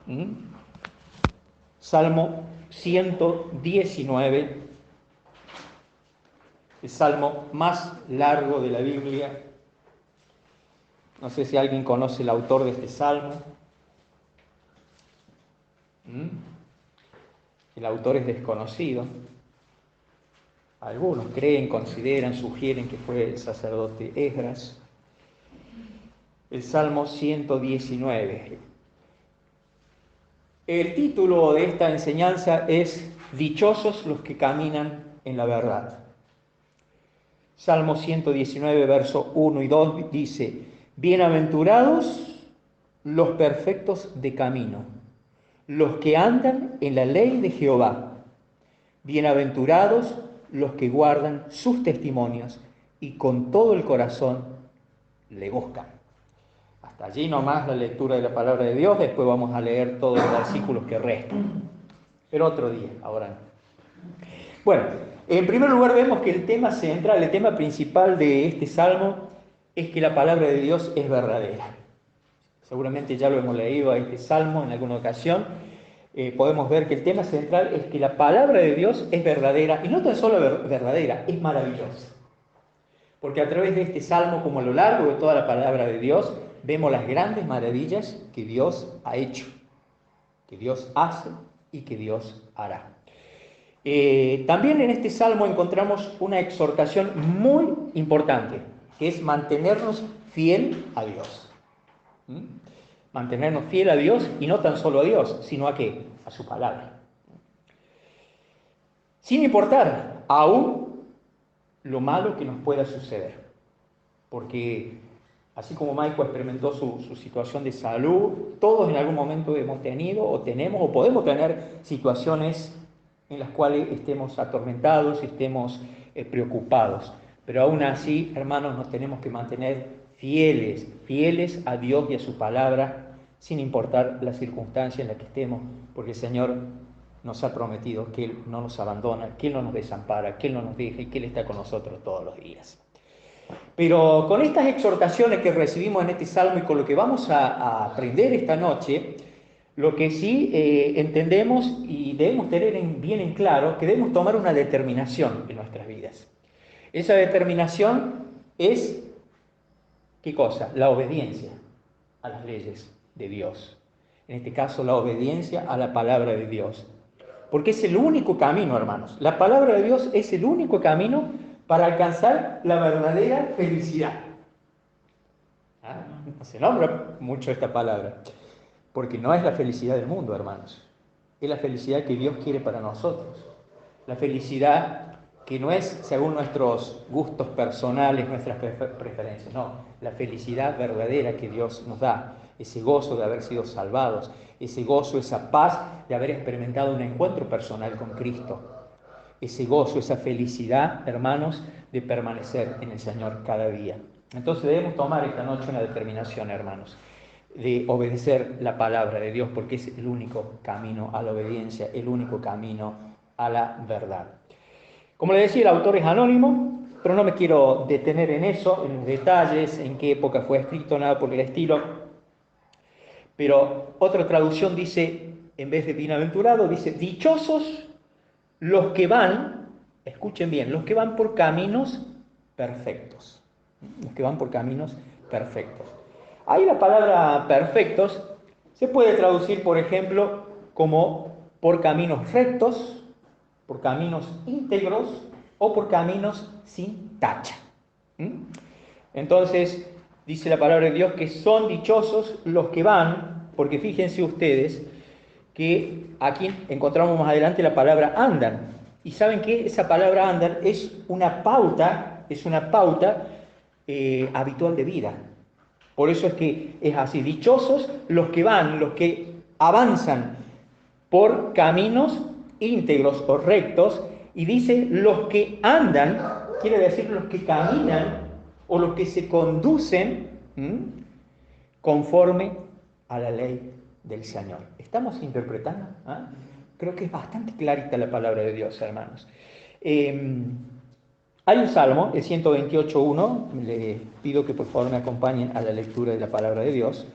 ¿Mm? Salmo 119, el salmo más largo de la Biblia. No sé si alguien conoce el autor de este salmo. ¿Mm? El autor es desconocido. Algunos creen, consideran, sugieren que fue el sacerdote Esdras. El Salmo 119. El título de esta enseñanza es Dichosos los que caminan en la verdad. Salmo 119, verso 1 y 2 dice: Bienaventurados los perfectos de camino, los que andan en la ley de Jehová. Bienaventurados los que guardan sus testimonios y con todo el corazón le buscan. Hasta allí nomás la lectura de la palabra de Dios, después vamos a leer todos los versículos que restan. Pero otro día, ahora no. Bueno, en primer lugar vemos que el tema central, el tema principal de este salmo es que la palabra de Dios es verdadera. Seguramente ya lo hemos leído a este salmo en alguna ocasión. Podemos ver que el tema central es que la palabra de Dios es verdadera, y no tan solo verdadera, es maravillosa. Porque a través de este salmo, como a lo largo de toda la palabra de Dios, vemos las grandes maravillas que Dios ha hecho, que Dios hace y que Dios hará. También en este salmo encontramos una exhortación muy importante, que es mantenernos fiel a Dios. ¿Mm? Mantenernos fiel a Dios, y no tan solo a Dios, sino a ¿qué? A su palabra. Sin importar aún lo malo que nos pueda suceder. Porque así como Michael experimentó su situación de salud, todos en algún momento hemos tenido o tenemos o podemos tener situaciones en las cuales estemos atormentados, estemos preocupados. Pero aún así, hermanos, nos tenemos que mantener fieles a Dios y a su palabra, sin importar la circunstancia en la que estemos, porque el Señor nos ha prometido que Él no nos abandona, que Él no nos desampara, que Él no nos deja y que Él está con nosotros todos los días. Pero con estas exhortaciones que recibimos en este salmo y con lo que vamos a aprender esta noche, lo que sí entendemos y debemos tener bien en claro, que debemos tomar una determinación en nuestras vidas. Esa determinación es, ¿qué cosa? La obediencia a las leyes de Dios. En este caso, la obediencia a la palabra de Dios. Porque es el único camino, hermanos. La palabra de Dios es el único camino para alcanzar la verdadera felicidad. No se nombra mucho esta palabra, porque no es la felicidad del mundo, hermanos. Es la felicidad que Dios quiere para nosotros. La felicidad que no es según nuestros gustos personales, nuestras preferencias, no. La felicidad verdadera que Dios nos da. Ese gozo de haber sido salvados, ese gozo, esa paz de haber experimentado un encuentro personal con Cristo. Ese gozo, esa felicidad, hermanos, de permanecer en el Señor cada día. Entonces debemos tomar esta noche una determinación, hermanos, de obedecer la palabra de Dios, porque es el único camino a la obediencia, el único camino a la verdad. Como le decía, el autor es anónimo, pero no me quiero detener en eso, en los detalles, en qué época fue escrito, nada por el estilo. Pero otra traducción dice, en vez de bienaventurado, dice, dichosos los que van, escuchen bien, los que van por caminos perfectos. Los que van por caminos perfectos. Ahí la palabra perfectos se puede traducir, por ejemplo, como por caminos rectos, por caminos íntegros o por caminos sin tacha. Entonces, dice la palabra de Dios que son dichosos los que van, porque fíjense ustedes que aquí encontramos más adelante la palabra andan. Y saben que esa palabra andan es una pauta habitual de vida. Por eso es que es así. Dichosos los que van, los que avanzan por caminos íntegros o rectos, y dice los que andan, quiere decir los que caminan o los que se conducen conforme a la ley del Señor. ¿Estamos interpretando? Creo que es bastante clarita la palabra de Dios, hermanos. Hay un salmo, el 128.1, les pido que por favor me acompañen a la lectura de la palabra de Dios.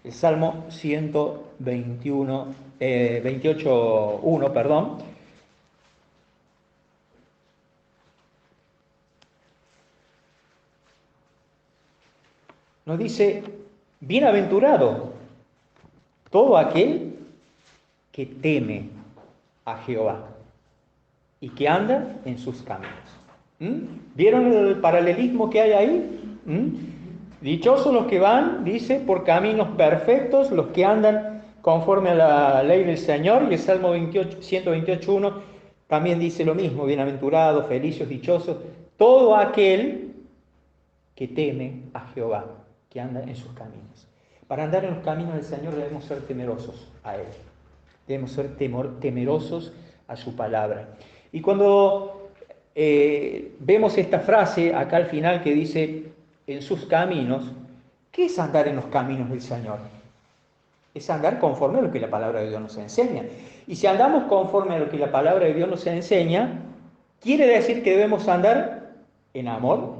El Salmo 121, 28.1, perdón. Nos dice, bienaventurado todo aquel que teme a Jehová y que anda en sus caminos. ¿Vieron el paralelismo que hay ahí? Dichosos los que van, dice, por caminos perfectos, los que andan conforme a la ley del Señor. Y el Salmo 128.1 también dice lo mismo, bienaventurados, felices, dichosos, todo aquel que teme a Jehová, que anda en sus caminos. Para andar en los caminos del Señor debemos ser temerosos a Él. Debemos ser temerosos a su palabra. Y cuando vemos esta frase acá al final que dice, en sus caminos, ¿qué es andar en los caminos del Señor? Es andar conforme a lo que la palabra de Dios nos enseña. Y si andamos conforme a lo que la palabra de Dios nos enseña, quiere decir que debemos andar en amor,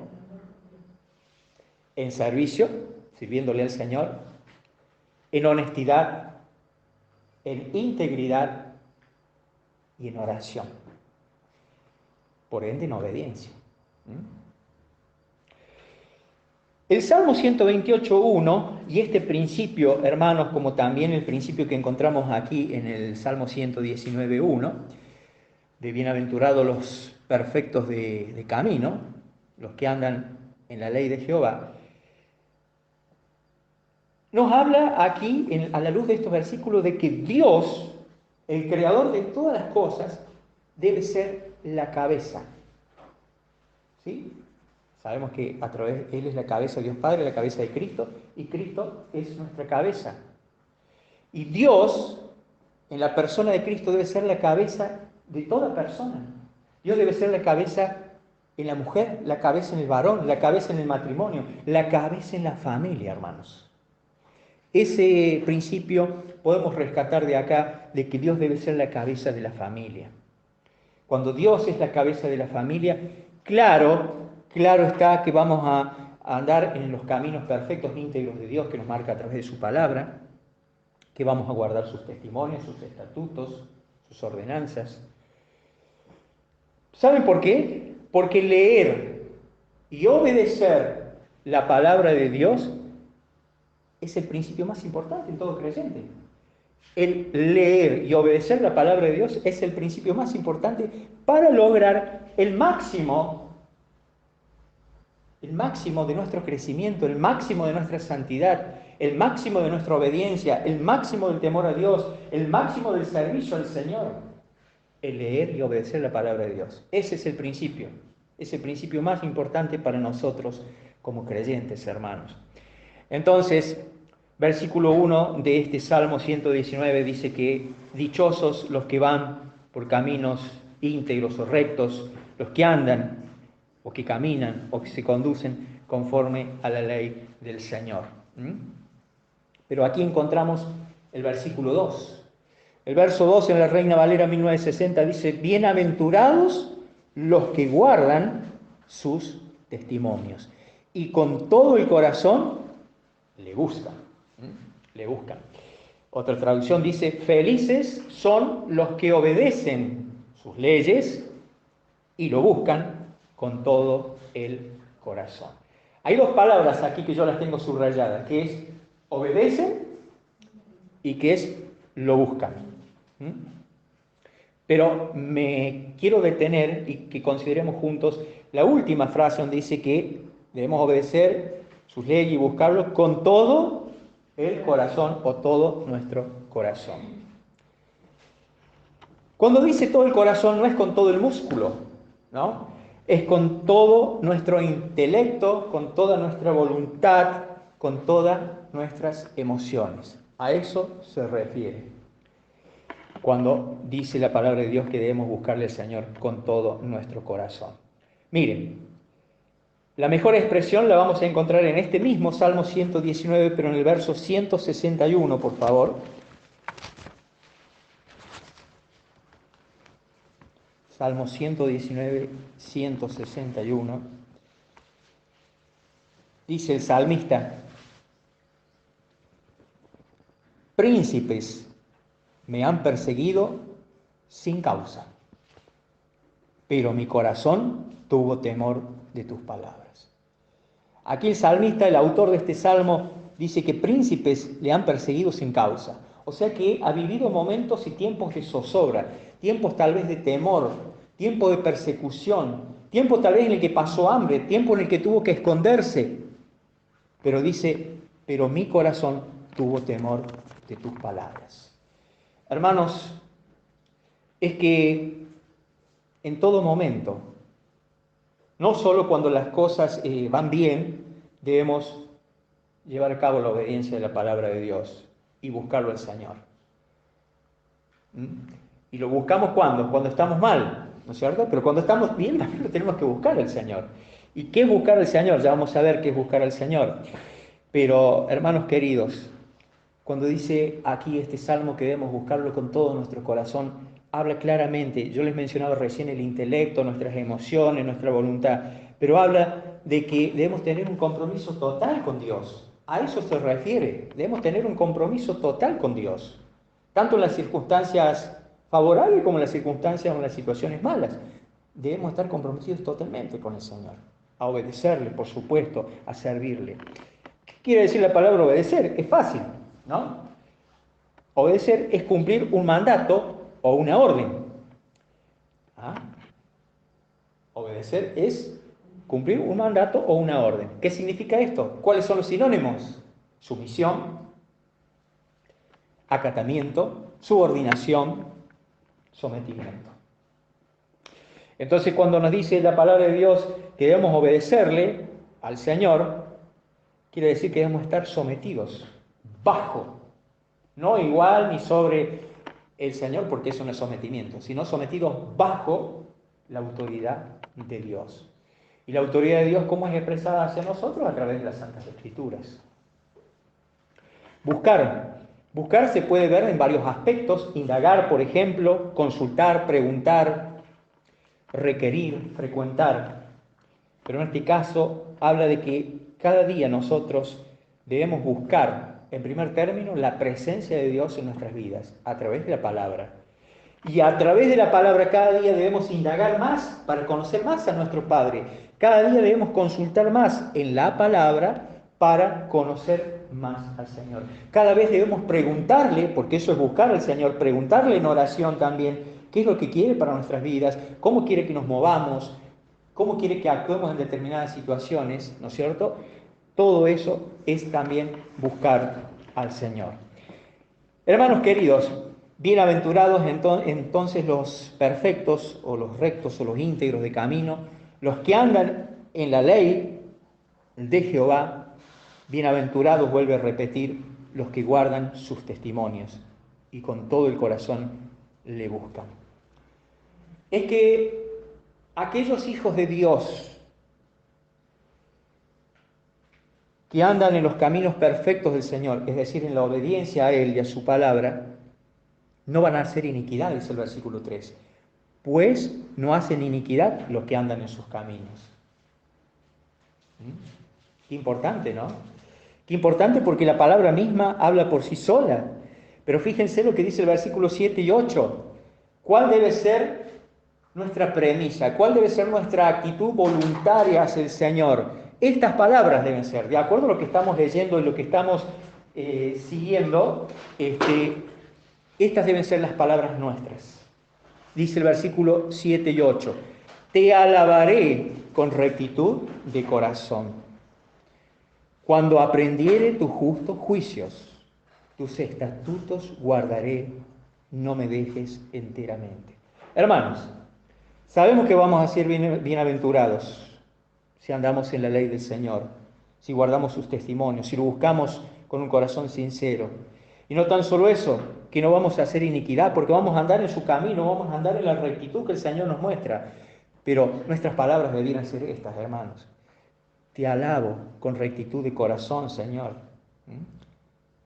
en servicio, sirviéndole al Señor, en honestidad, en integridad y en oración. Por ende, en obediencia. El Salmo 128.1 y este principio, hermanos, como también el principio que encontramos aquí en el Salmo 119.1, de bienaventurados los perfectos de camino, los que andan en la ley de Jehová, nos habla aquí, a la luz de estos versículos, de que Dios, el creador de todas las cosas, debe ser la cabeza. ¿Sí? Sabemos que a través de Él es la cabeza de Dios Padre, la cabeza de Cristo, y Cristo es nuestra cabeza. Y Dios, en la persona de Cristo, debe ser la cabeza de toda persona. Dios debe ser la cabeza en la mujer, la cabeza en el varón, la cabeza en el matrimonio, la cabeza en la familia, hermanos. Ese principio podemos rescatar de acá, de que Dios debe ser la cabeza de la familia. Cuando Dios es la cabeza de la familia, claro está que vamos a andar en los caminos perfectos, íntegros de Dios que nos marca a través de su palabra, que vamos a guardar sus testimonios, sus estatutos, sus ordenanzas. ¿Saben por qué? Porque leer y obedecer la palabra de Dios es el principio más importante en todo creyente. El leer y obedecer la palabra de Dios es el principio más importante para lograr el máximo de nuestro crecimiento, el máximo de nuestra santidad, el máximo de nuestra obediencia, el máximo del temor a Dios, el máximo del servicio al Señor. El leer y obedecer la palabra de Dios. Ese es el principio más importante para nosotros como creyentes, hermanos. Entonces, versículo 1 de este Salmo 119 dice que dichosos los que van por caminos íntegros o rectos, los que andan o que caminan o que se conducen conforme a la ley del Señor. Pero aquí encontramos el versículo 2. El verso 2 en la Reina Valera 1960 dice, bienaventurados los que guardan sus testimonios y con todo el corazón le buscan. Otra traducción dice, felices son los que obedecen sus leyes y lo buscan con todo el corazón. Hay dos palabras aquí que yo las tengo subrayadas, que es obedecen y que es lo buscan. Pero me quiero detener y que consideremos juntos la última frase donde dice que debemos obedecer sus leyes y buscarlos con todo el corazón o todo nuestro corazón. Cuando dice todo el corazón no es con todo el músculo, ¿no? Es con todo nuestro intelecto, con toda nuestra voluntad, con todas nuestras emociones. A eso se refiere cuando dice la palabra de Dios que debemos buscarle al Señor con todo nuestro corazón. Miren, la mejor expresión la vamos a encontrar en este mismo Salmo 119, pero en el verso 161, por favor. Salmo 119, 161. Dice el salmista, príncipes me han perseguido sin causa, pero mi corazón tuvo temor de tus palabras. Aquí el salmista, el autor de este salmo, dice que príncipes le han perseguido sin causa. O sea que ha vivido momentos y tiempos de zozobra, tiempos tal vez de temor, tiempos de persecución, tiempo tal vez en el que pasó hambre, tiempo en el que tuvo que esconderse. Pero dice, pero mi corazón tuvo temor de tus palabras. Hermanos, es que en todo momento, no solo cuando las cosas van bien, debemos llevar a cabo la obediencia de la palabra de Dios y buscarlo al Señor. Y lo buscamos cuando estamos mal, ¿no es cierto? Pero cuando estamos bien, también lo tenemos que buscar al Señor. ¿Y qué es buscar al Señor? Ya vamos a ver qué es buscar al Señor. Pero, hermanos queridos, cuando dice aquí este salmo que debemos buscarlo con todo nuestro corazón, habla claramente, yo les mencionaba recién el intelecto, nuestras emociones, nuestra voluntad, pero habla de que debemos tener un compromiso total con Dios. A eso se refiere, debemos tener un compromiso total con Dios, tanto en las circunstancias favorables como en las circunstancias o en las situaciones malas. Debemos estar comprometidos totalmente con el Señor, a obedecerle, por supuesto, a servirle. ¿Qué quiere decir la palabra obedecer? Es fácil, ¿no? Obedecer es cumplir un mandato o una orden. ¿Ah? Obedecer es cumplir un mandato o una orden. ¿Qué significa esto? ¿Cuáles son los sinónimos? Sumisión, acatamiento, subordinación, sometimiento. Entonces, cuando nos dice la palabra de Dios que debemos obedecerle al Señor, quiere decir que debemos estar sometidos, bajo, no igual ni sobre el Señor, porque eso no es sometimiento, sino sometidos bajo la autoridad de Dios. Y la autoridad de Dios, ¿cómo es expresada hacia nosotros? A través de las Santas Escrituras. Buscar se puede ver en varios aspectos: indagar, por ejemplo, consultar, preguntar, requerir, frecuentar. Pero en este caso habla de que cada día nosotros debemos buscar, en primer término, la presencia de Dios en nuestras vidas, a través de la palabra. Y a través de la palabra cada día debemos indagar más para conocer más a nuestro Padre. Cada día debemos consultar más en la palabra para conocer más al Señor. Cada vez debemos preguntarle, porque eso es buscar al Señor, preguntarle en oración también qué es lo que quiere para nuestras vidas, cómo quiere que nos movamos, cómo quiere que actuemos en determinadas situaciones, ¿no es cierto? Todo eso es también buscar al Señor. Hermanos queridos, bienaventurados entonces los perfectos, o los rectos, o los íntegros de camino, los que andan en la ley de Jehová. Bienaventurados, vuelve a repetir, los que guardan sus testimonios y con todo el corazón le buscan. Es que aquellos hijos de Dios que andan en los caminos perfectos del Señor, es decir, en la obediencia a Él y a su palabra, no van a hacer iniquidad, dice el versículo 3, pues no hacen iniquidad los que andan en sus caminos. Qué importante, ¿no? Qué importante, porque la palabra misma habla por sí sola. Pero fíjense lo que dice el versículo 7 y 8. ¿Cuál debe ser nuestra premisa? ¿Cuál debe ser nuestra actitud voluntaria hacia el Señor? Estas palabras deben ser, de acuerdo a lo que estamos leyendo y lo que estamos siguiendo, estas deben ser las palabras nuestras. Dice el versículo 7 y 8. Te alabaré con rectitud de corazón, cuando aprendiere tus justos juicios. Tus estatutos guardaré, no me dejes enteramente. Hermanos, sabemos que vamos a ser bienaventurados si andamos en la ley del Señor, si guardamos sus testimonios, si lo buscamos con un corazón sincero. Y no tan solo eso, que no vamos a hacer iniquidad, porque vamos a andar en su camino, vamos a andar en la rectitud que el Señor nos muestra. Pero nuestras palabras debieran ser estas, hermanos. Te alabo con rectitud de corazón, Señor.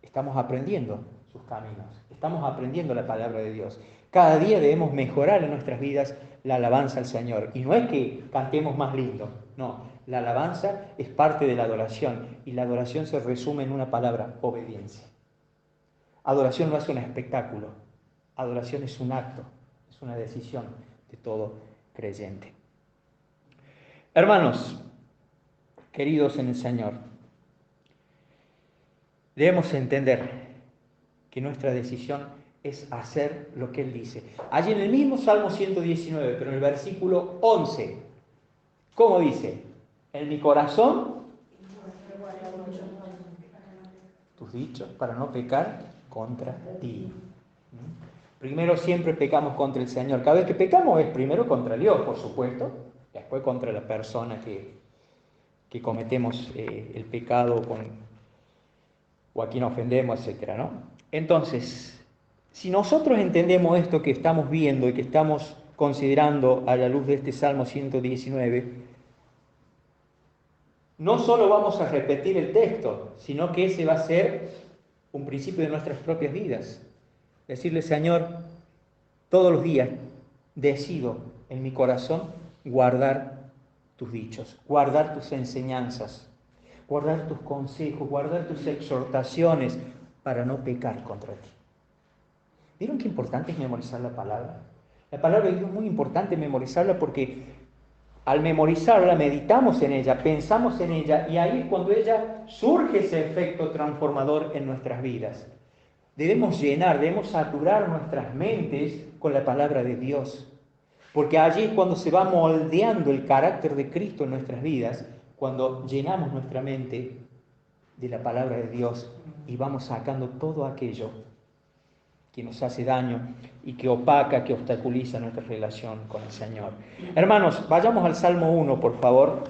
Estamos aprendiendo sus caminos, estamos aprendiendo la palabra de Dios. Cada día debemos mejorar en nuestras vidas la alabanza al Señor. Y no es que cantemos más lindo, no. La alabanza es parte de la adoración, y la adoración se resume en una palabra: obediencia. Adoración no es un espectáculo, adoración es un acto, es una decisión de todo creyente. Hermanos, queridos en el Señor, debemos entender que nuestra decisión es hacer lo que Él dice. Allí en el mismo Salmo 119, pero en el versículo 11, ¿cómo dice? En mi corazón tus dichos para no pecar contra ti. Primero siempre pecamos contra el Señor. Cada vez que pecamos es primero contra Dios, por supuesto, después contra la persona que cometemos el pecado o a quien ofendemos, etc., ¿no? Entonces, si nosotros entendemos esto que estamos viendo y que estamos considerando a la luz de este Salmo 119, no solo vamos a repetir el texto, sino que ese va a ser un principio de nuestras propias vidas. Decirle, Señor, todos los días decido en mi corazón guardar tus dichos, guardar tus enseñanzas, guardar tus consejos, guardar tus exhortaciones para no pecar contra ti. ¿Vieron qué importante es memorizar la palabra? La palabra de Dios es muy importante memorizarla porque al memorizarla meditamos en ella, pensamos en ella y ahí es cuando ella surge ese efecto transformador en nuestras vidas. Debemos llenar, debemos saturar nuestras mentes con la palabra de Dios, porque allí es cuando se va moldeando el carácter de Cristo en nuestras vidas, cuando llenamos nuestra mente de la palabra de Dios y vamos sacando todo aquello que nos hace daño y que opaca, que obstaculiza nuestra relación con el Señor. Hermanos, vayamos al Salmo 1, por favor.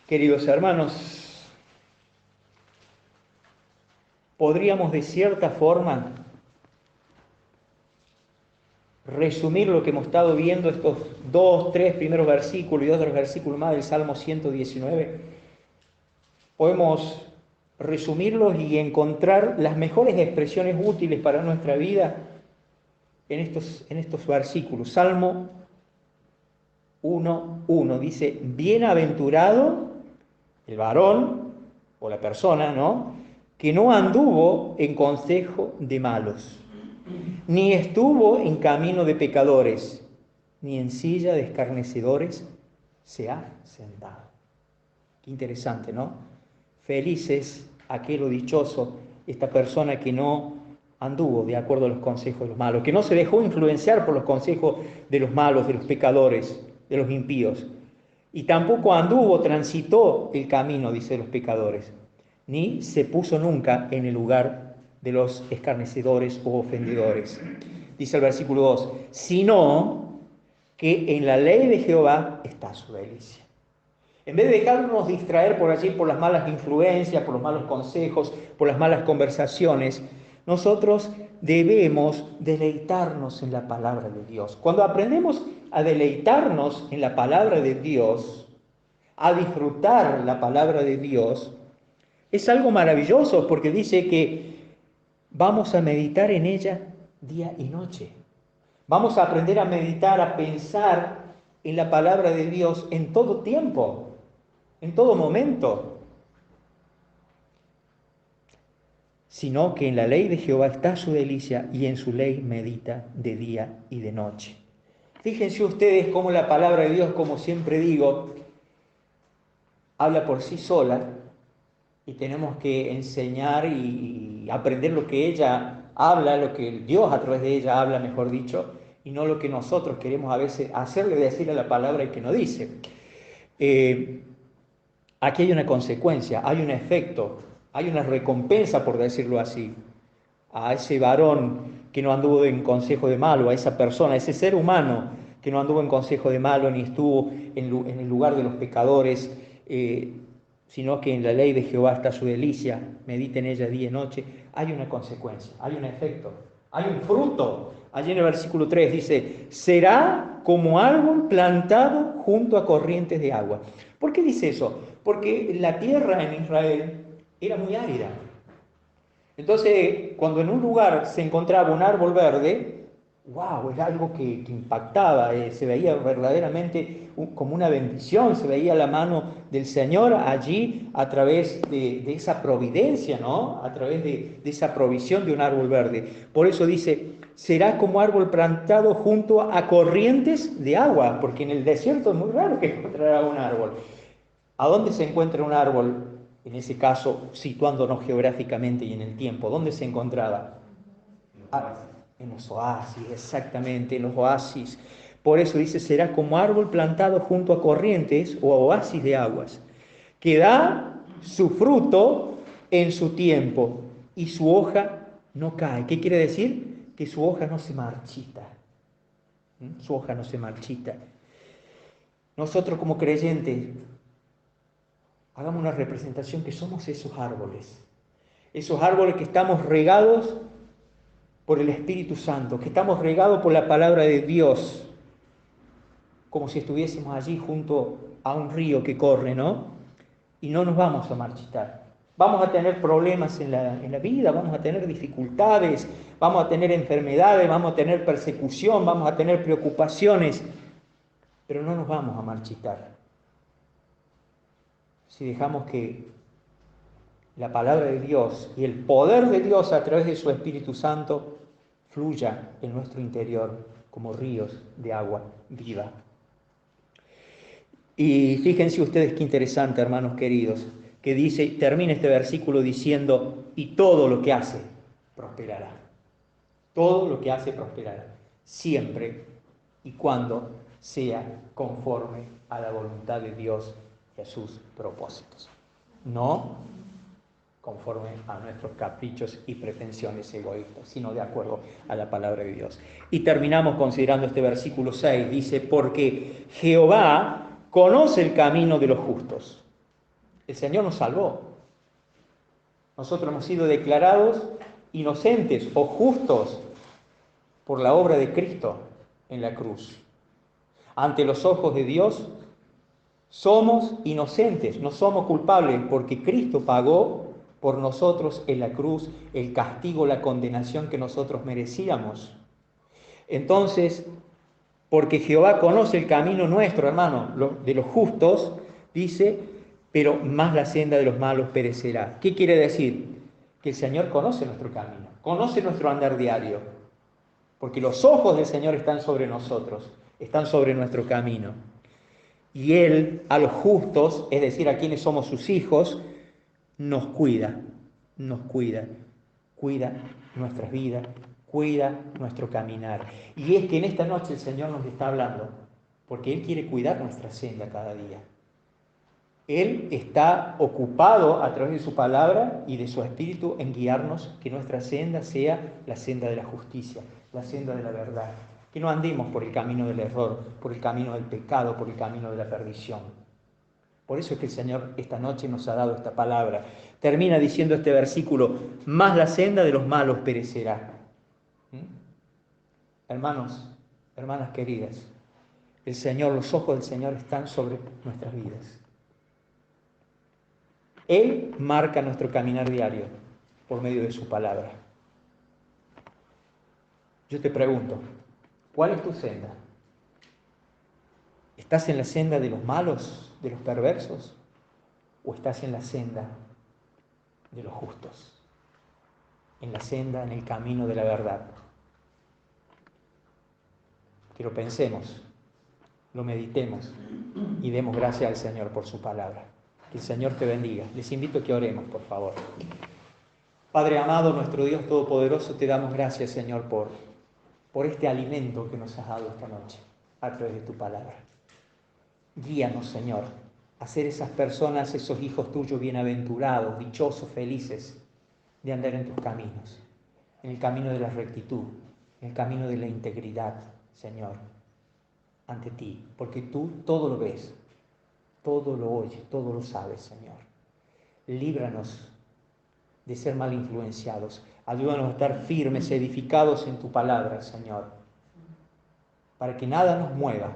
Queridos hermanos, podríamos de cierta forma resumir lo que hemos estado viendo estos 2, 3 primeros versículos y otros versículos más del Salmo 119. Podemos resumirlos y encontrar las mejores expresiones útiles para nuestra vida en estos versículos. Salmo 1:1 dice, bienaventurado el varón o la persona, ¿no?, que no anduvo en consejo de malos, ni estuvo en camino de pecadores, ni en silla de escarnecedores se ha sentado. Qué interesante, ¿no? Feliz es aquel o dichoso, esta persona que no anduvo de acuerdo a los consejos de los malos, que no se dejó influenciar por los consejos de los malos, de los pecadores, de los impíos, y tampoco anduvo, transitó el camino, dice, de los pecadores, ni se puso nunca en el lugar de los escarnecedores o ofendedores. Dice el versículo 2, sino que en la ley de Jehová está su delicia. En vez de dejarnos distraer por allí por las malas influencias, por los malos consejos, por las malas conversaciones, nosotros debemos deleitarnos en la palabra de Dios. Cuando aprendemos a deleitarnos en la palabra de Dios, a disfrutar la palabra de Dios, es algo maravilloso porque dice que vamos a meditar en ella día y noche. Vamos a aprender a meditar, a pensar en la palabra de Dios en todo tiempo, en todo momento. Sino que en la ley de Jehová está su delicia y en su ley medita de día y de noche. Fíjense ustedes cómo la palabra de Dios, como siempre digo, habla por sí sola y tenemos que enseñar y aprender lo que ella habla, lo que Dios a través de ella habla, mejor dicho, y no lo que nosotros queremos a veces hacerle decir a la palabra y que no dice. Aquí hay una consecuencia, hay un efecto, hay una recompensa, por decirlo así, a ese varón que no anduvo en consejo de malo, a esa persona, a ese ser humano que no anduvo en consejo de malo, ni estuvo en el lugar de los pecadores, sino que en la ley de Jehová está su delicia, medita en ella día y noche. Hay una consecuencia, hay un efecto, hay un fruto. Allí en el versículo 3 dice, será como árbol plantado junto a corrientes de agua. ¿Por qué dice eso? Porque la tierra en Israel era muy árida. Entonces, cuando en un lugar se encontraba un árbol verde, wow, era algo que impactaba, se veía verdaderamente como una bendición, se veía la mano del Señor allí a través de esa providencia, ¿no? A través de esa provisión de un árbol verde. Por eso dice, será como árbol plantado junto a corrientes de agua, porque en el desierto es muy raro que encontrará un árbol. ¿A dónde se encuentra un árbol? En ese caso, situándonos geográficamente y en el tiempo, ¿dónde se encontraba? Ah, en los oasis, exactamente, en los oasis. Por eso dice, será como árbol plantado junto a corrientes o a oasis de aguas, que da su fruto en su tiempo y su hoja no cae. ¿Qué quiere decir? Que su hoja no se marchita. Su hoja no se marchita. Nosotros como creyentes, hagamos una representación que somos esos árboles que estamos regados por el Espíritu Santo, que estamos regados por la palabra de Dios, como si estuviésemos allí junto a un río que corre, ¿no? Y no nos vamos a marchitar. Vamos a tener problemas en la vida, vamos a tener dificultades, vamos a tener enfermedades, vamos a tener persecución, vamos a tener preocupaciones, pero no nos vamos a marchitar. Si dejamos que la palabra de Dios y el poder de Dios a través de su Espíritu Santo fluya en nuestro interior como ríos de agua viva. Y fíjense ustedes qué interesante, hermanos queridos, que dice, termina este versículo diciendo, y todo lo que hace prosperará. Todo lo que hace prosperará, siempre y cuando sea conforme a la voluntad de Dios y a sus propósitos. No conforme a nuestros caprichos y pretensiones egoístas, sino de acuerdo a la palabra de Dios. Y terminamos considerando este versículo 6, dice, porque Jehová conoce el camino de los justos. El Señor nos salvó. Nosotros hemos sido declarados inocentes o justos por la obra de Cristo en la cruz. Ante los ojos de Dios somos inocentes, no somos culpables, porque Cristo pagó por nosotros en la cruz el castigo, la condenación que nosotros merecíamos. Entonces, porque Jehová conoce el camino nuestro, hermano, de los justos, dice, pero más la senda de los malos perecerá. ¿Qué quiere decir? Que el Señor conoce nuestro camino, conoce nuestro andar diario, porque los ojos del Señor están sobre nosotros, están sobre nuestro camino. Y Él, a los justos, es decir, a quienes somos sus hijos, nos cuida, cuida nuestras vidas, cuida nuestro caminar. Y es que en esta noche el Señor nos está hablando, porque Él quiere cuidar nuestra senda cada día. Él está ocupado a través de su palabra y de su espíritu en guiarnos, que nuestra senda sea la senda de la justicia, la senda de la verdad. Que no andemos por el camino del error, por el camino del pecado, por el camino de la perdición. Por eso es que el Señor esta noche nos ha dado esta palabra. Termina diciendo este versículo, más la senda de los malos perecerá. Hermanos, hermanas queridas, el Señor, los ojos del Señor están sobre nuestras vidas. Él marca nuestro caminar diario por medio de su palabra. Yo te pregunto, ¿cuál es tu senda? ¿Estás en la senda de los malos, de los perversos? ¿O estás en la senda de los justos? En la senda, en el camino de la verdad. Que lo pensemos, lo meditemos y demos gracias al Señor por su palabra. Que el Señor te bendiga. Les invito a que oremos, por favor. Padre amado, nuestro Dios Todopoderoso, te damos gracias, Señor, por este alimento que nos has dado esta noche a través de tu palabra. Guíanos, Señor, a ser esas personas, esos hijos tuyos bienaventurados, dichosos, felices, de andar en tus caminos, en el camino de la rectitud, en el camino de la integridad, Señor, ante ti, porque tú todo lo ves, todo lo oyes, todo lo sabes, Señor. Líbranos de ser mal influenciados. Ayúdanos a estar firmes, edificados en tu palabra, Señor, para que nada nos mueva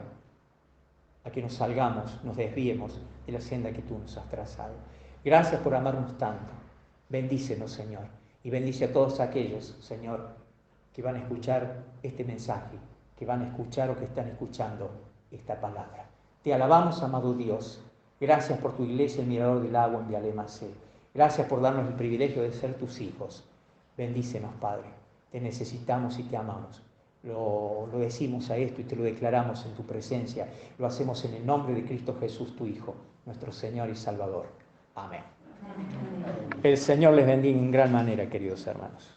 a que nos salgamos, nos desviemos de la senda que tú nos has trazado. Gracias por amarnos tanto. Bendícenos, Señor, Y bendice a todos aquellos, Señor, que van a escuchar este mensaje, que van a escuchar o que están escuchando esta palabra. Te alabamos, amado Dios. Gracias por tu iglesia, el Mirador del Agua en Vialemacé. Gracias por darnos el privilegio de ser tus hijos. Bendícenos, Padre. Te necesitamos y te amamos. Lo decimos a esto y te lo declaramos en tu presencia. Lo hacemos en el nombre de Cristo Jesús, tu Hijo, nuestro Señor y Salvador. Amén. El Señor les bendiga en gran manera, queridos hermanos.